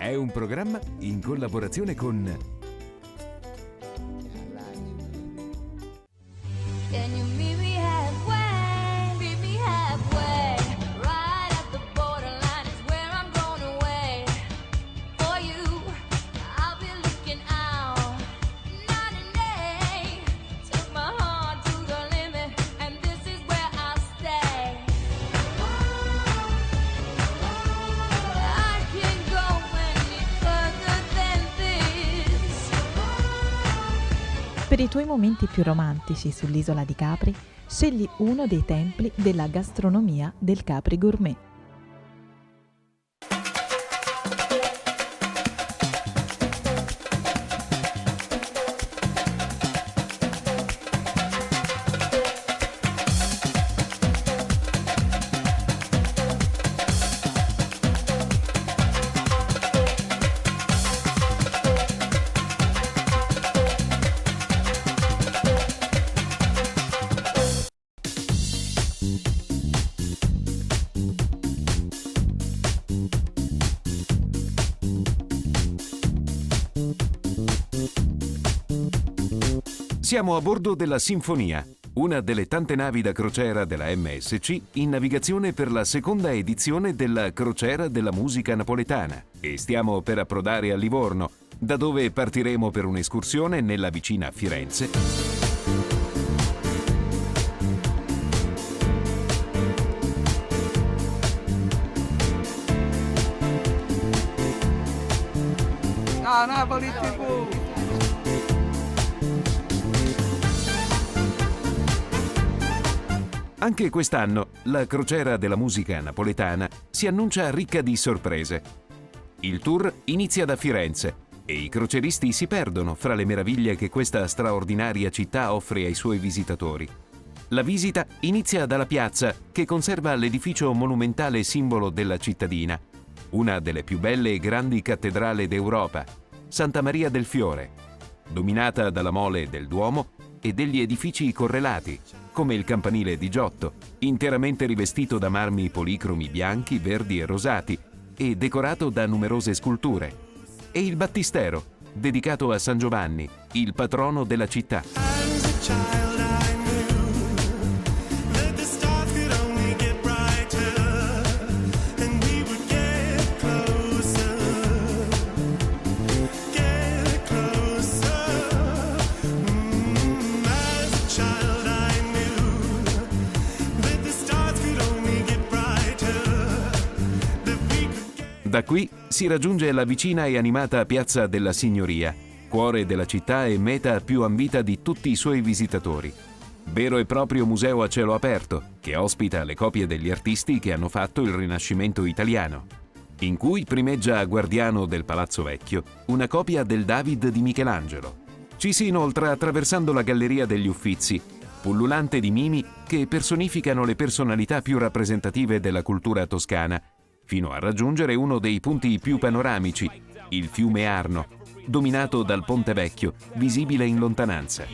È un programma in collaborazione con Can you meet me halfway? Meet me halfway. Right at the borderline is where I'm going away. For you, I'll be looking out. Night and day, took my heart to the limit, and this is where I'll stay. I can't go any further than this. Per i tuoi momenti più romantici sull'isola di Capri, scegli uno dei templi della gastronomia del Capri Gourmet. Siamo a bordo della Sinfonia, una delle tante navi da crociera della MSC in navigazione per la seconda edizione della Crociera della Musica Napoletana e stiamo per approdare a Livorno, da dove partiremo per un'escursione nella vicina Firenze. Ah, Napoli TV! Anche quest'anno la Crociera della Musica Napoletana si annuncia ricca di sorprese. Il tour inizia da Firenze e i croceristi si perdono fra le meraviglie che questa straordinaria città offre ai suoi visitatori. La visita inizia dalla piazza che conserva l'edificio monumentale simbolo della cittadina, una delle più belle e grandi cattedrali d'Europa, Santa Maria del Fiore, dominata dalla mole del Duomo e degli edifici correlati, come il campanile di Giotto, interamente rivestito da marmi policromi bianchi, verdi e rosati e decorato da numerose sculture, e il battistero, dedicato a San Giovanni, il patrono della città. Da qui si raggiunge la vicina e animata Piazza della Signoria, cuore della città e meta più ambita di tutti i suoi visitatori. Vero e proprio museo a cielo aperto, che ospita le copie degli artisti che hanno fatto il Rinascimento italiano, in cui primeggia a guardiano del Palazzo Vecchio una copia del David di Michelangelo. Ci si inoltra attraversando la Galleria degli Uffizi, pullulante di mimi che personificano le personalità più rappresentative della cultura toscana, fino a raggiungere uno dei punti più panoramici, il fiume Arno, dominato dal Ponte Vecchio, visibile in lontananza.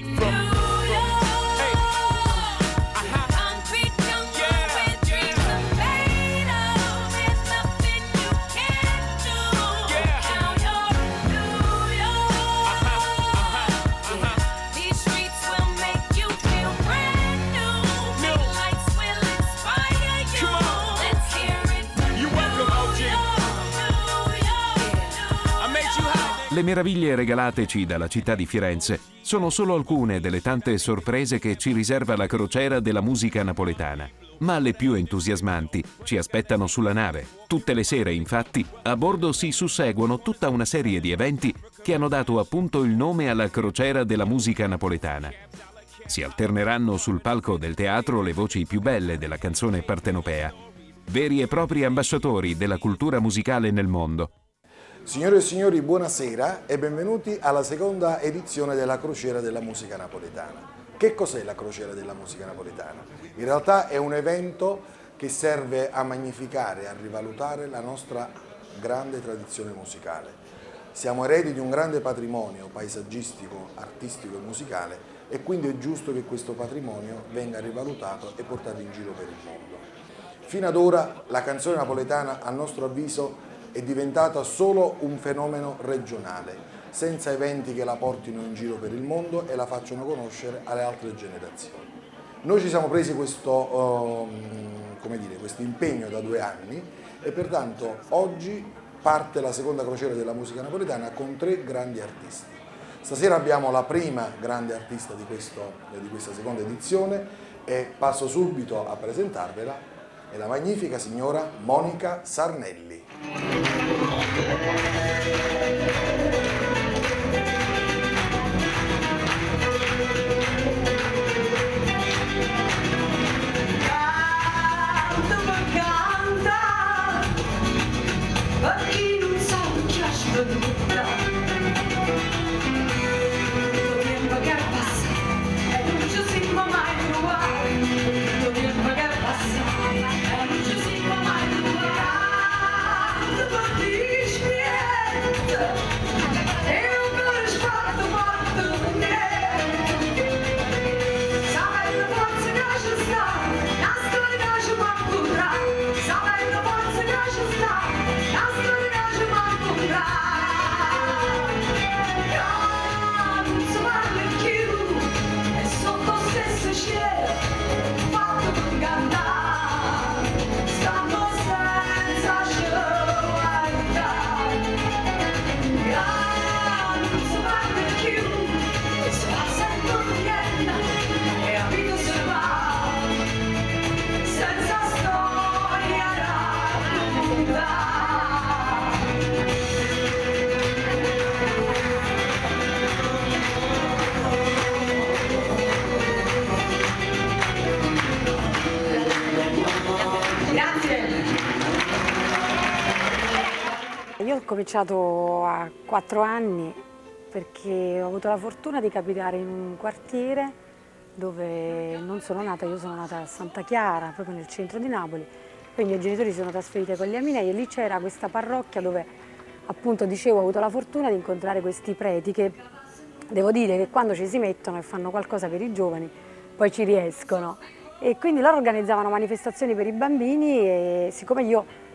Le meraviglie regalateci dalla città di Firenze sono solo alcune delle tante sorprese che ci riserva la Crociera della Musica Napoletana, ma le più entusiasmanti ci aspettano sulla nave. Tutte le sere, infatti, a bordo si susseguono tutta una serie di eventi che hanno dato appunto il nome alla Crociera della Musica Napoletana. Si alterneranno sul palco del teatro le voci più belle della canzone partenopea, veri e propri ambasciatori della cultura musicale nel mondo. Signore e signori, buonasera e benvenuti alla seconda edizione della Crociera della Musica Napoletana. Che cos'è la Crociera della Musica Napoletana? In realtà è un evento che serve a magnificare, a rivalutare la nostra grande tradizione musicale. Siamo eredi di un grande patrimonio paesaggistico, artistico e musicale e quindi è giusto che questo patrimonio venga rivalutato e portato in giro per il mondo. Fino ad ora la canzone napoletana, a nostro avviso, è diventata solo un fenomeno regionale, senza eventi che la portino in giro per il mondo e la facciano conoscere alle altre generazioni. Noi ci siamo presi questo impegno da 2 anni e pertanto oggi parte la seconda crociera della musica napoletana con 3 grandi artisti. Stasera abbiamo la prima grande artista di questa seconda edizione e passo subito a presentarvela, è la magnifica signora Monica Sarnelli. Io ho cominciato a 4 anni perché ho avuto la fortuna di capitare in un quartiere dove non sono nata, io sono nata a Santa Chiara, proprio nel centro di Napoli, poi i miei genitori si sono trasferiti con gli Aminei e lì c'era questa parrocchia dove, appunto, dicevo, ho avuto la fortuna di incontrare questi preti che, devo dire, che quando ci si mettono e fanno qualcosa per i giovani, poi ci riescono. E quindi loro organizzavano manifestazioni per i bambini e siccome io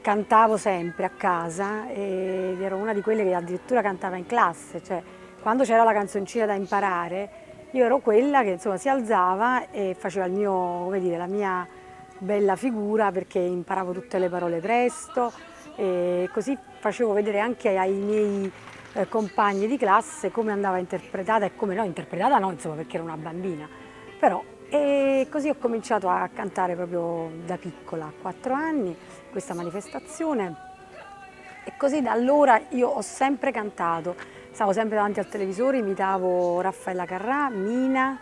cantavo sempre a casa ed ero una di quelle che addirittura cantava in classe, cioè quando c'era la canzoncina da imparare io ero quella che insomma si alzava e faceva il mio, come dire, la mia bella figura perché imparavo tutte le parole presto e così facevo vedere anche ai miei compagni di classe come andava interpretata e come no, interpretata no, insomma, perché ero una bambina, però. E così ho cominciato a cantare proprio da piccola, a 4 anni, questa manifestazione e così da allora io ho sempre cantato, stavo sempre davanti al televisore, imitavo Raffaella Carrà, Mina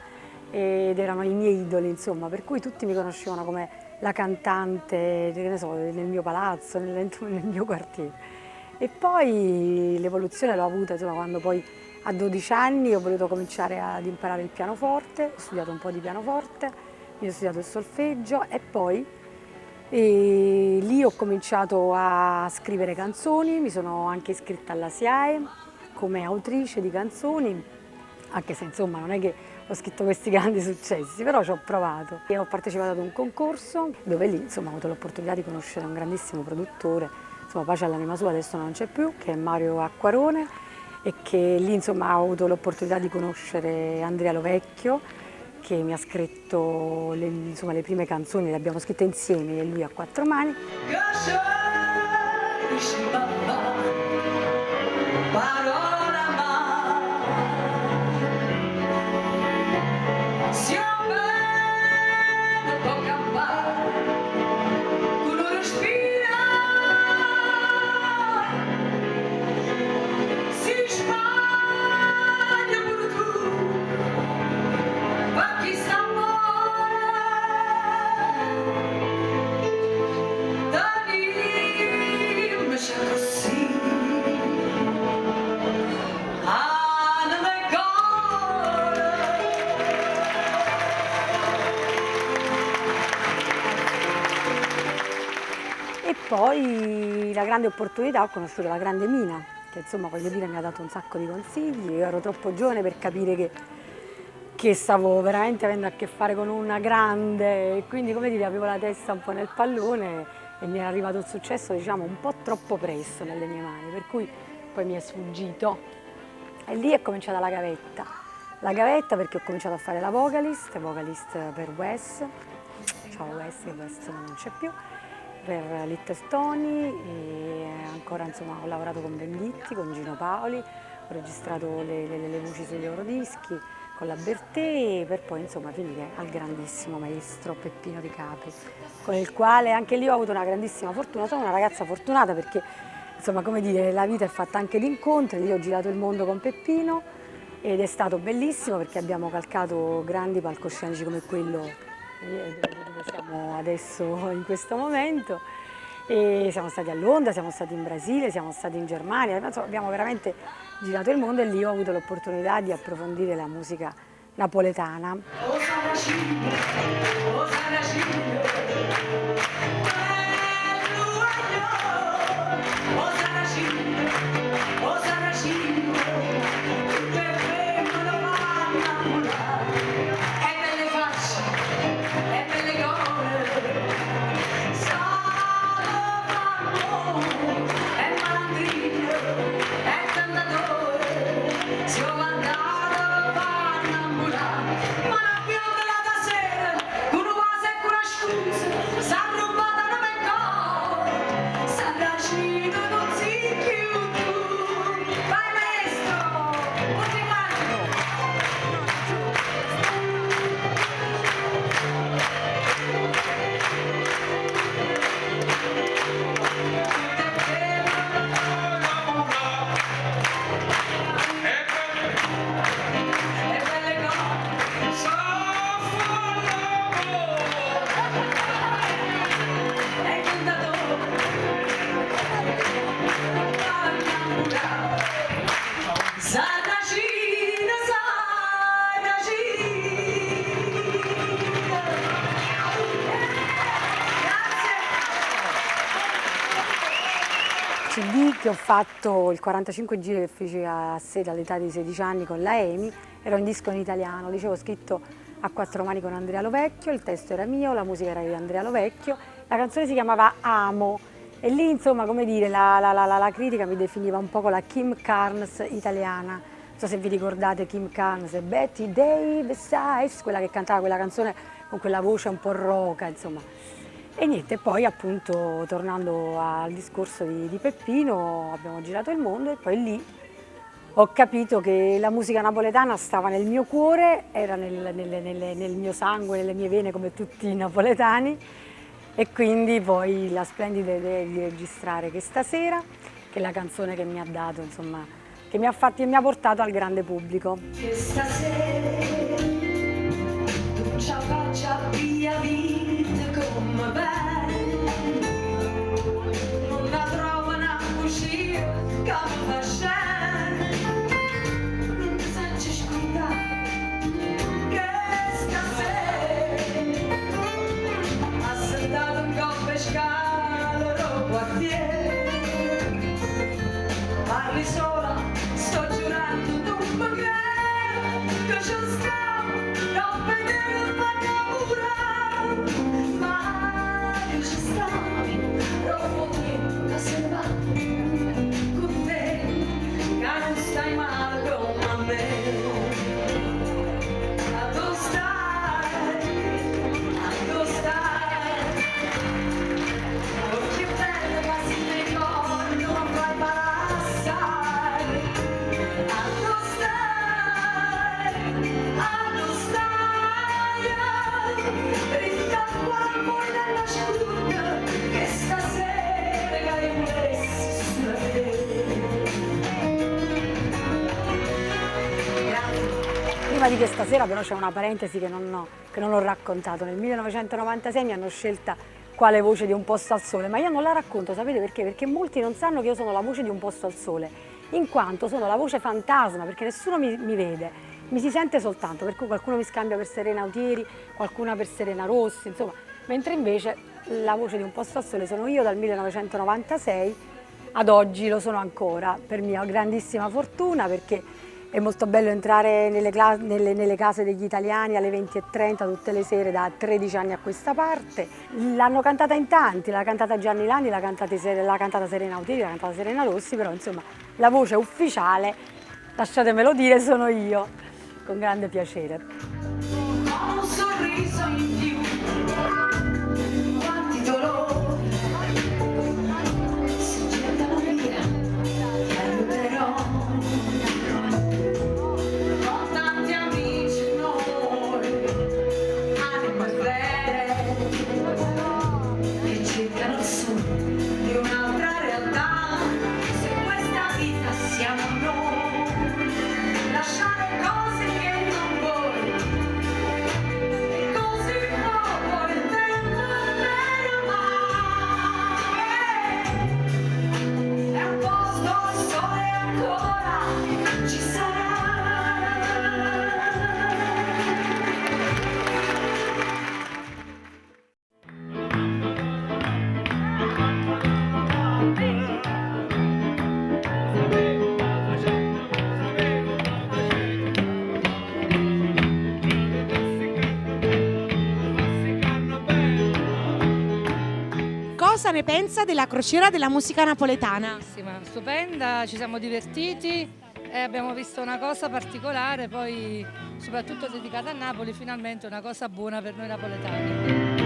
ed erano i miei idoli, insomma, per cui tutti mi conoscevano come la cantante, che ne so, nel mio palazzo, nel mio quartiere. E poi l'evoluzione l'ho avuta, insomma, quando poi a 12 anni ho voluto cominciare ad imparare il pianoforte, ho studiato un po' di pianoforte, mi ho studiato il solfeggio e poi lì ho cominciato a scrivere canzoni, mi sono anche iscritta alla SIAE come autrice di canzoni, anche se insomma non è che ho scritto questi grandi successi, però ci ho provato. E ho partecipato ad un concorso dove lì insomma ho avuto l'opportunità di conoscere un grandissimo produttore, insomma pace all'anima sua, adesso non c'è più, che è Mario Acquarone, e che lì insomma ho avuto l'opportunità di conoscere Andrea Lovecchio che mi ha scritto le prime canzoni, le abbiamo scritte insieme e lui a 4 mani. E poi la grande opportunità, ho conosciuto la grande Mina, che insomma voglio dire mi ha dato un sacco di consigli, io ero troppo giovane per capire che stavo veramente avendo a che fare con una grande, e quindi come dire avevo la testa un po' nel pallone e mi era arrivato il successo, diciamo, un po' troppo presto nelle mie mani, per cui poi mi è sfuggito e lì è cominciata la gavetta. La gavetta perché ho cominciato a fare la vocalist per Wes, ciao Wes, che Wes non c'è più, per Little Tony e ancora insomma ho lavorato con Venditti, con Gino Paoli, ho registrato le voci sugli loro dischi con la Bertè per poi insomma finire al grandissimo maestro Peppino Di Capri, con il quale anche lì ho avuto una grandissima fortuna. Sono una ragazza fortunata perché insomma come dire la vita è fatta anche di incontri, io ho girato il mondo con Peppino ed è stato bellissimo perché abbiamo calcato grandi palcoscenici come quello dove siamo adesso in questo momento e siamo stati a Londra, siamo stati in Brasile, siamo stati in Germania, insomma, abbiamo veramente girato il mondo e lì ho avuto l'opportunità di approfondire la musica napoletana. CD che ho fatto, il 45 giri che feci a Seta all'età di 16 anni con la EMI, era un disco in italiano, dicevo scritto a quattro mani con Andrea Lovecchio, il testo era mio, la musica era di Andrea Lovecchio, la canzone si chiamava Amo e lì insomma come dire la critica mi definiva un po' con la Kim Carnes italiana, non so se vi ricordate Kim Carnes e Betty Davis, quella che cantava quella canzone con quella voce un po' roca insomma. E niente, poi appunto tornando al discorso di Peppino abbiamo girato il mondo e poi lì ho capito che la musica napoletana stava nel mio cuore, era nel mio sangue, nelle mie vene come tutti i napoletani e quindi poi la splendida idea di registrare questa sera, che è la canzone che mi ha dato, insomma, che mi ha portato al grande pubblico. Che stasera tu ci faccia via vita come bella, non la trovano a uscire come fascina, non ti senti scordare che stasera ha sentato un colpo scalo al quartiere, parli sola, sto giurando non mi credi che ci sta, non vedere paura, ma io ci sto, troppo tempo che se va con te, che non stai male come me. A dove stai? A dove stai? Oh, che bello che si ricordi, non fai passare. A dove stai? A dove stai? Rinda qua poi nella scurga, che stasera che hai messo sulla Prima di questa sera però c'è una parentesi che non ho raccontato. Nel 1996 mi hanno scelta quale voce di Un posto al sole, ma io non la racconto, sapete perché? Perché molti non sanno che io sono la voce di Un posto al sole, in quanto sono la voce fantasma, perché nessuno mi vede, mi si sente soltanto, per cui qualcuno mi scambia per Serena Autieri, qualcuna per Serena Rossi, insomma, mentre invece la voce di Un posto al sole sono io dal 1996 ad oggi, lo sono ancora, per mia grandissima fortuna, perché È molto bello entrare nelle case degli italiani alle 20:30 tutte le sere da 13 anni a questa parte. L'hanno cantata in tanti, l'ha cantata Gianni Lani, l'ha cantata Serena Auteri, l'ha cantata Serena Rossi, però insomma la voce ufficiale, lasciatemelo dire, sono io, con grande piacere. Un sorriso in più, quanti dolori, se gettano via, aiuterò. Ho tanti amici noi, anime vere, che cercano il sogno di un'altra realtà. Se questa vita siamo noi, lasciare cose che non vuoi. Così poco il tempo per amare. È un posto al sole ancora ci sarà. Cosa ne pensa della crociera della musica napoletana? Stupenda, ci siamo divertiti e abbiamo visto una cosa particolare, poi soprattutto dedicata a Napoli, finalmente una cosa buona per noi napoletani.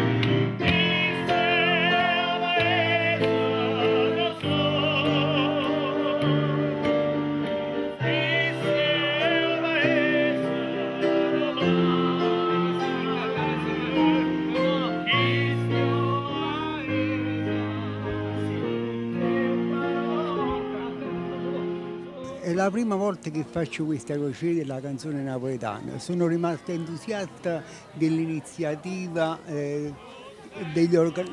È la prima volta che faccio questa crociera della canzone napoletana. Sono rimasto entusiasta dell'iniziativa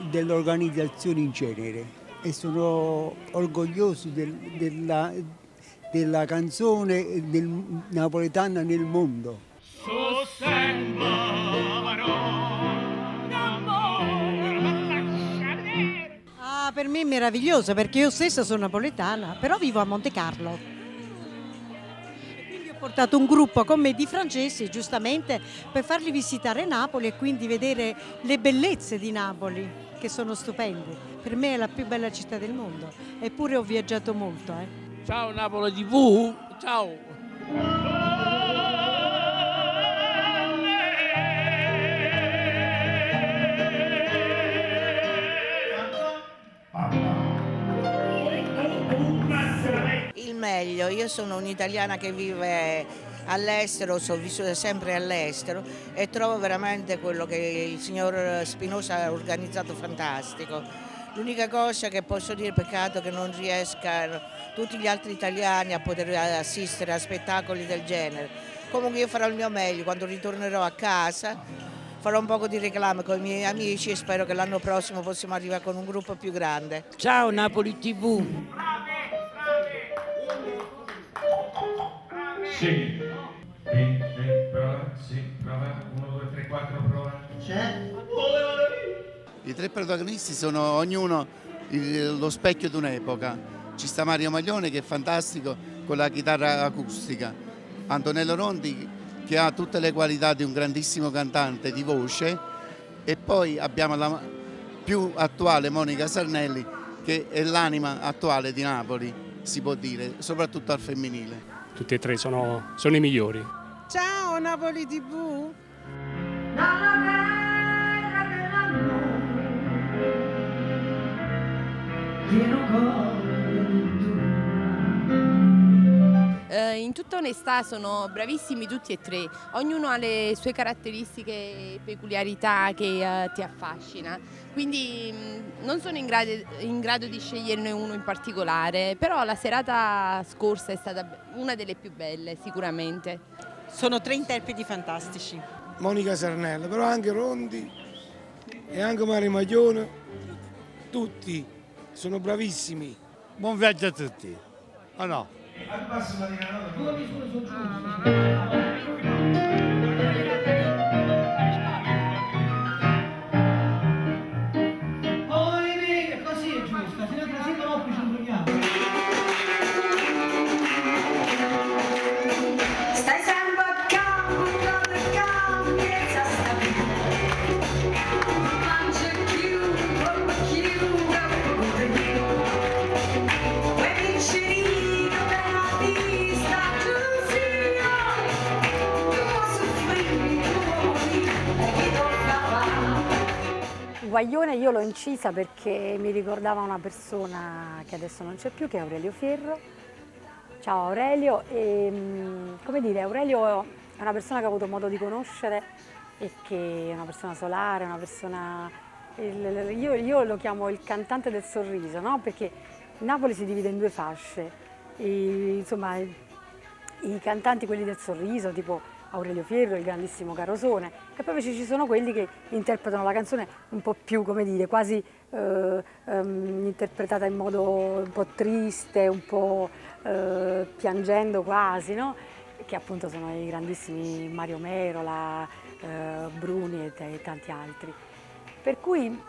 dell'organizzazione in genere e sono orgoglioso della canzone napoletana nel mondo. Per me è meraviglioso perché io stessa sono napoletana, però vivo a Monte Carlo. Ho portato un gruppo con me di francesi, giustamente, per farli visitare Napoli e quindi vedere le bellezze di Napoli, che sono stupende. Per me è la più bella città del mondo, eppure ho viaggiato molto. Ciao Napoli TV, ciao! Il meglio, io sono un'italiana che vive all'estero, sono vissuta sempre all'estero e trovo veramente quello che il signor Spinosa ha organizzato fantastico. L'unica cosa che posso dire, peccato che non riescano tutti gli altri italiani a poter assistere a spettacoli del genere. Comunque io farò il mio meglio, quando ritornerò a casa farò un poco di reclame con i miei amici e spero che l'anno prossimo possiamo arrivare con un gruppo più grande. Ciao Napoli TV! Sì, prova, 1, 2, 3, 4, prova. C'è? I tre protagonisti sono ognuno lo specchio di un'epoca. Ci sta Mario Maglione che è fantastico con la chitarra acustica, Antonello Rondi che ha tutte le qualità di un grandissimo cantante di voce e poi abbiamo la più attuale Monica Sarnelli che è l'anima attuale di Napoli, si può dire, soprattutto al femminile. Tutti e tre sono i migliori. Ciao Napoli TV! In tutta onestà sono bravissimi tutti e tre, ognuno ha le sue caratteristiche e peculiarità che ti affascina, quindi non sono in grado di sceglierne uno in particolare, però la serata scorsa è stata una delle più belle sicuramente. Sono tre interpreti fantastici. Monica Sarnello, però anche Rondi e anche Mario Maglione, tutti sono bravissimi. Buon viaggio a tutti, o no? Al passo la così è giusto, fino a così non ci Guaglione io l'ho incisa perché mi ricordava una persona che adesso non c'è più, che è Aurelio Fierro. Ciao Aurelio, come dire, Aurelio è una persona che ho avuto modo di conoscere e che è una persona solare, una persona... Io lo chiamo il cantante del sorriso, no? Perché Napoli si divide in due fasce, insomma i cantanti, quelli del sorriso, tipo Aurelio Fierro, il grandissimo Carosone, e poi invece ci sono quelli che interpretano la canzone un po' più, come dire, quasi interpretata in modo un po' triste, un po' piangendo quasi, no? Che appunto sono i grandissimi Mario Merola, Bruni e tanti altri. Per cui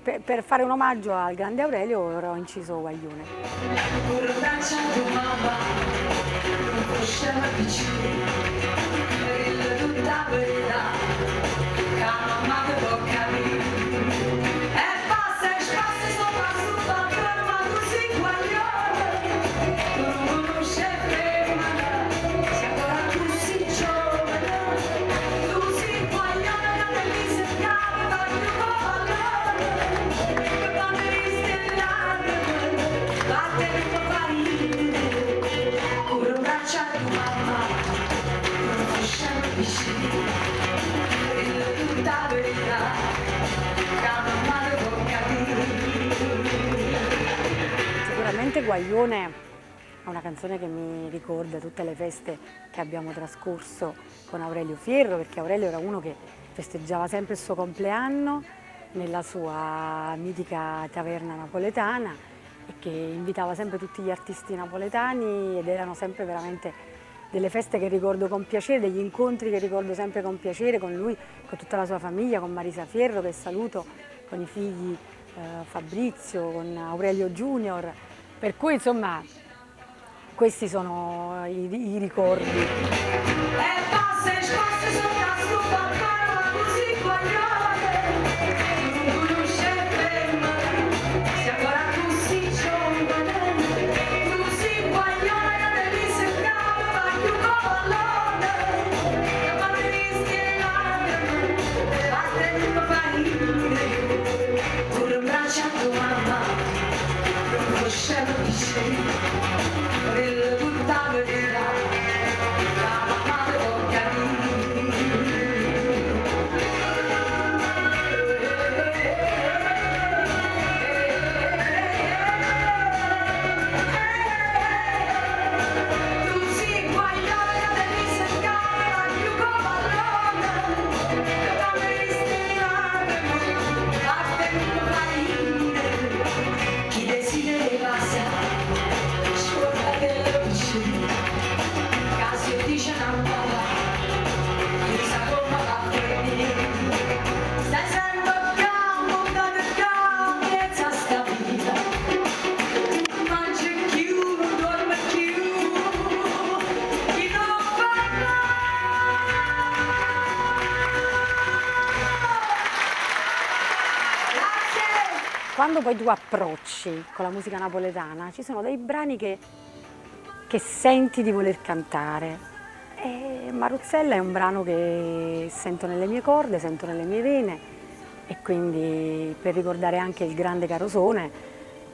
per fare un omaggio al grande Aurelio ho inciso Guaglione. Sicuramente Guaglione è una canzone che mi ricorda tutte le feste che abbiamo trascorso con Aurelio Fierro, perché Aurelio era uno che festeggiava sempre il suo compleanno nella sua mitica taverna napoletana e che invitava sempre tutti gli artisti napoletani, ed erano sempre veramente delle feste che ricordo con piacere, degli incontri che ricordo sempre con piacere con lui, con tutta la sua famiglia, con Marisa Fierro che saluto, con i figli Fabrizio, con Aurelio Junior, per cui insomma questi sono i ricordi. Quando poi tu approcci con la musica napoletana ci sono dei brani che senti di voler cantare. E Maruzzella è un brano che sento nelle mie corde, sento nelle mie vene, e quindi per ricordare anche il grande Carosone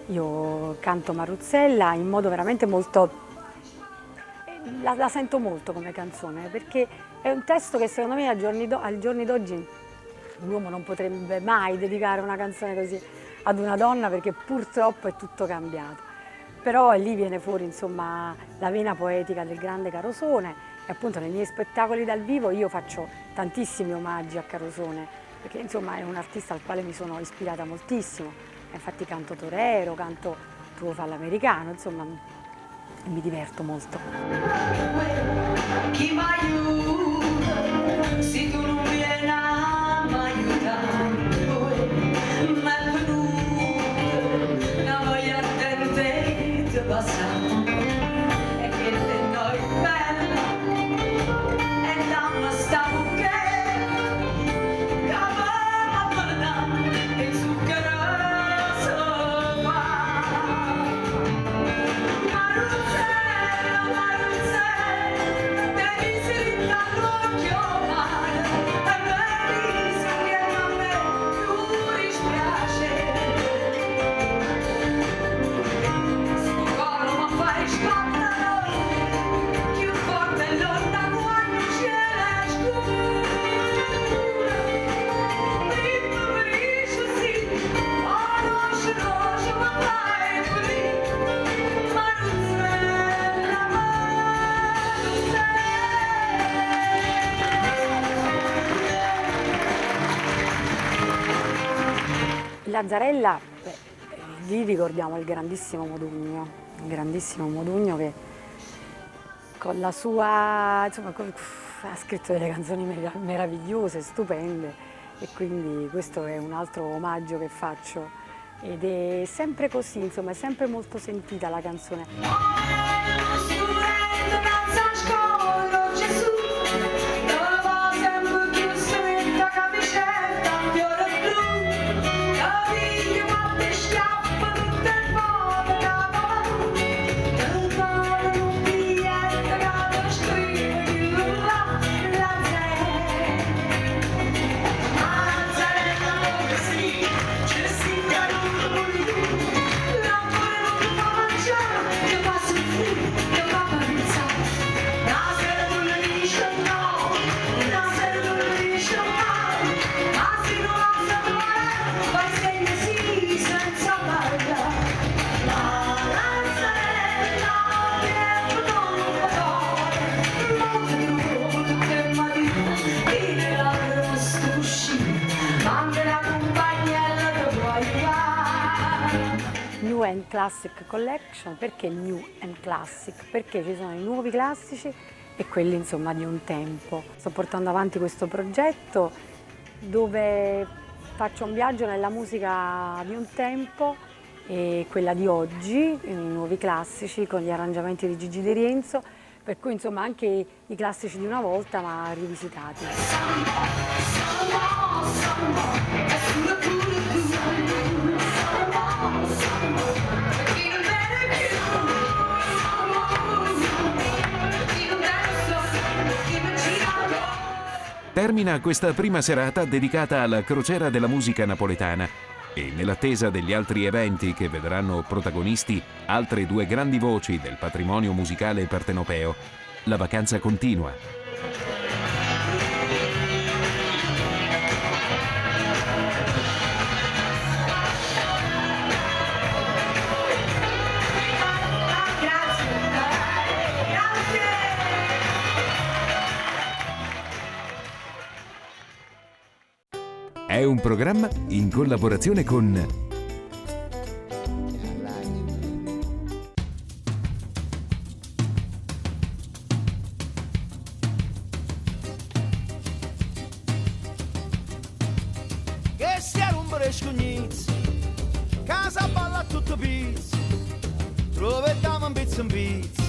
io canto Maruzzella in modo veramente molto... La sento molto come canzone, perché è un testo che secondo me ai giorni d'oggi un uomo non potrebbe mai dedicare una canzone così ad una donna, perché purtroppo è tutto cambiato. Però lì viene fuori insomma la vena poetica del grande Carosone, e appunto nei miei spettacoli dal vivo io faccio tantissimi omaggi a Carosone, perché insomma è un artista al quale mi sono ispirata moltissimo. Infatti canto Torero, canto Tuo fa l'americano, insomma mi diverto molto. Chi mi aiuta, se tu non vieni a m'aiutare, ma è venuta una voglia di te passare, e che te noi bella, e dammi sta bucchetta, che va a il zuccheroso va. Maruzzella, Maruzzella, devi sentire Lazzarella, lì ricordiamo il grandissimo Modugno che con la sua, insomma, ha scritto delle canzoni meravigliose, stupende, e quindi questo è un altro omaggio che faccio, ed è sempre così, insomma, è sempre molto sentita la canzone. New and Classic Collection. Perché New and Classic? Perché ci sono i nuovi classici e quelli, insomma, di un tempo. Sto portando avanti questo progetto dove faccio un viaggio nella musica di un tempo e quella di oggi, i nuovi classici con gli arrangiamenti di Gigi De Rienzo, per cui, insomma, anche i classici di una volta ma rivisitati. Termina questa prima serata dedicata alla crociera della musica napoletana e, nell'attesa degli altri eventi che vedranno protagonisti altre due grandi voci del patrimonio musicale partenopeo, la vacanza continua. È un programma in collaborazione con Che sia l'ombra scognizzi, casa balla tutto pizzi, troviamo un pizzo in pizzo,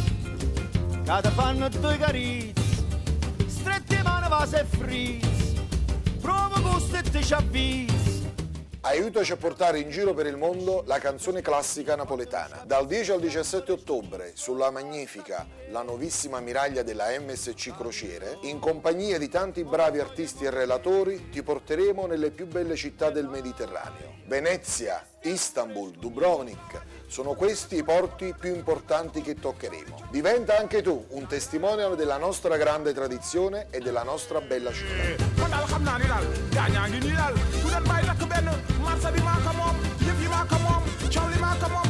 che ti fanno due carizzi, stretti mano vase e frizzi. Aiutaci a portare in giro per il mondo la canzone classica napoletana. Dal 10 al 17 ottobre sulla magnifica La Nuovissima Miraglia della MSC Crociere, in compagnia di tanti bravi artisti e relatori, ti porteremo nelle più belle città del Mediterraneo. Venezia, Istanbul, Dubrovnik, sono questi i porti più importanti che toccheremo. Diventa anche tu un testimonial della nostra grande tradizione e della nostra bella città. Marsa bi maa ko moom yëf yi maa ko moom coow li maa ko moom